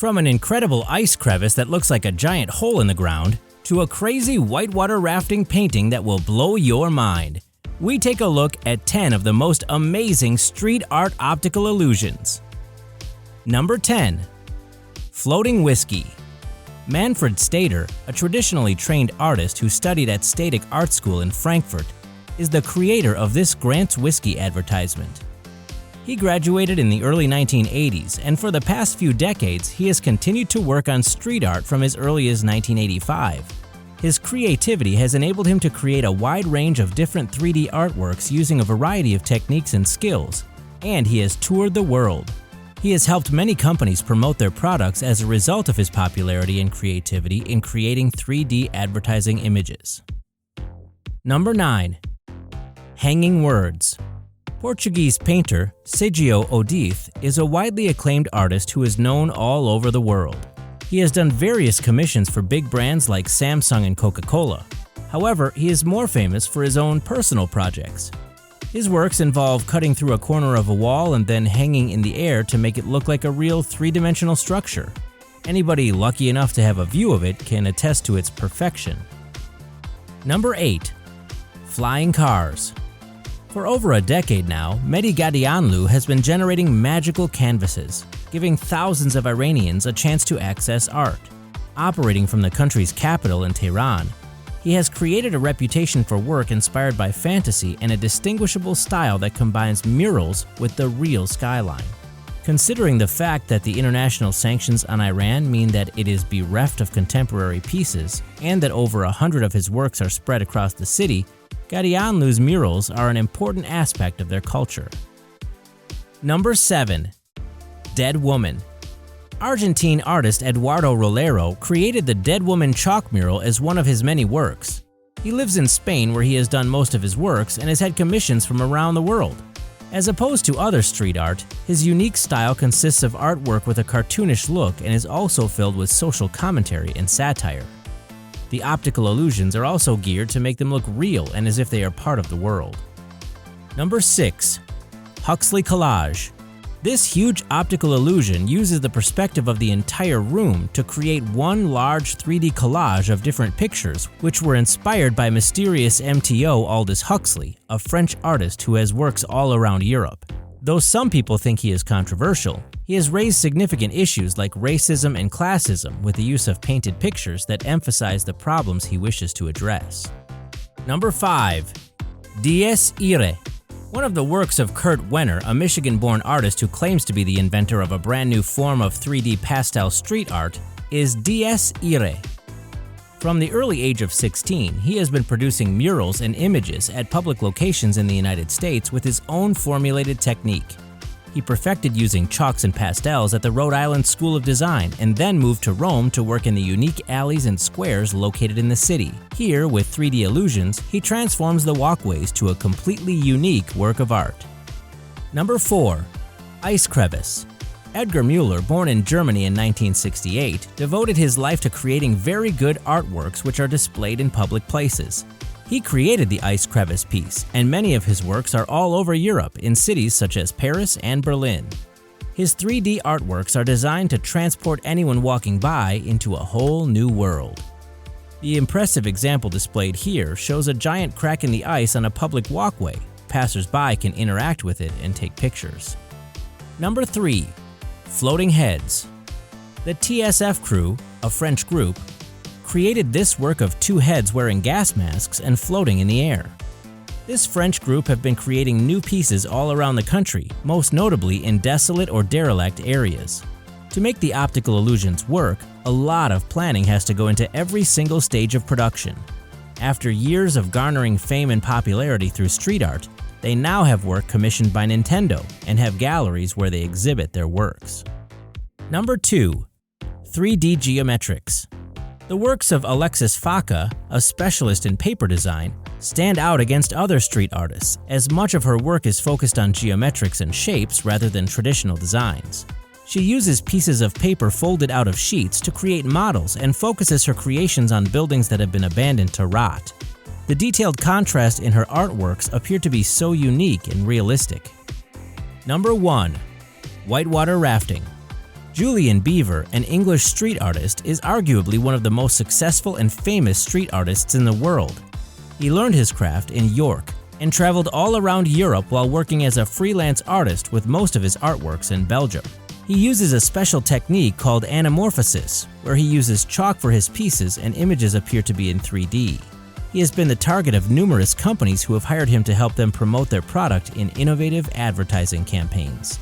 From an incredible ice crevice that looks like a giant hole in the ground, to a crazy whitewater rafting painting that will blow your mind, we take a look at 10 of the most amazing street art optical illusions. Number 10. Floating Whiskey. Manfred Stader, a traditionally trained artist who studied at Static Art School in Frankfurt, is the creator of this Grant's Whiskey advertisement. He graduated in the early 1980s, and for the past few decades, he has continued to work on street art from as early as 1985. His creativity has enabled him to create a wide range of different 3D artworks using a variety of techniques and skills, and he has toured the world. He has helped many companies promote their products as a result of his popularity and creativity in creating 3D advertising images. Number 9. Hanging Words. Portuguese painter Sergio Odith is a widely acclaimed artist who is known all over the world. He has done various commissions for big brands like Samsung and Coca-Cola. However, he is more famous for his own personal projects. His works involve cutting through a corner of a wall and then hanging in the air to make it look like a real three-dimensional structure. Anybody lucky enough to have a view of it can attest to its perfection. Number 8. Flying Cars. For over a decade now, Mehdi Gadianlu has been generating magical canvases, giving thousands of Iranians a chance to access art. Operating from the country's capital in Tehran, he has created a reputation for work inspired by fantasy and a distinguishable style that combines murals with the real skyline. Considering the fact that the international sanctions on Iran mean that it is bereft of contemporary pieces, and that over 100 of his works are spread across the city, Gadianlu's murals are an important aspect of their culture. Number 7. Dead Woman. Argentine artist Eduardo Rolero created the Dead Woman chalk mural as one of his many works. He lives in Spain, where he has done most of his works and has had commissions from around the world. As opposed to other street art, his unique style consists of artwork with a cartoonish look and is also filled with social commentary and satire. The optical illusions are also geared to make them look real and as if they are part of the world. Number 6. HUXLEY Collage. This huge optical illusion uses the perspective of the entire room to create one large 3D collage of different pictures, which were inspired by mysterious MTO Aldous Huxley, a French artist who has works all around Europe. Though some people think he is controversial, he has raised significant issues like racism and classism with the use of painted pictures that emphasize the problems he wishes to address. Number 5. Dies Irae. One of the works of Kurt Wenner, a Michigan-born artist who claims to be the inventor of a brand new form of 3D pastel street art, is Dies Irae. From the early age of 16, he has been producing murals and images at public locations in the United States with his own formulated technique. He perfected using chalks and pastels at the Rhode Island School of Design and then moved to Rome to work in the unique alleys and squares located in the city. Here, with 3D illusions, he transforms the walkways to a completely unique work of art. Number 4. Ice Crevice. Edgar Mueller, born in Germany in 1968, devoted his life to creating very good artworks which are displayed in public places. He created the ice crevice piece, and many of his works are all over Europe in cities such as Paris and Berlin. His 3D artworks are designed to transport anyone walking by into a whole new world. The impressive example displayed here shows a giant crack in the ice on a public walkway. Passers-by can interact with it and take pictures. Number 3. Floating Heads. The TSF crew, a French group, created this work of two heads wearing gas masks and floating in the air. This French group have been creating new pieces all around the country, most notably in desolate or derelict areas. To make the optical illusions work, a lot of planning has to go into every single stage of production. After years of garnering fame and popularity through street art, they now have work commissioned by Nintendo and have galleries where they exhibit their works. Number 2. 3D Geometrics. The works of Alexis Faca, a specialist in paper design, stand out against other street artists, as much of her work is focused on geometrics and shapes rather than traditional designs. She uses pieces of paper folded out of sheets to create models and focuses her creations on buildings that have been abandoned to rot. The detailed contrast in her artworks appear to be so unique and realistic. Number 1. Whitewater Rafting. Julian Beaver, an English street artist, is arguably one of the most successful and famous street artists in the world. He learned his craft in York and traveled all around Europe while working as a freelance artist with most of his artworks in Belgium. He uses a special technique called anamorphosis, where he uses chalk for his pieces and images appear to be in 3D. He has been the target of numerous companies who have hired him to help them promote their product in innovative advertising campaigns.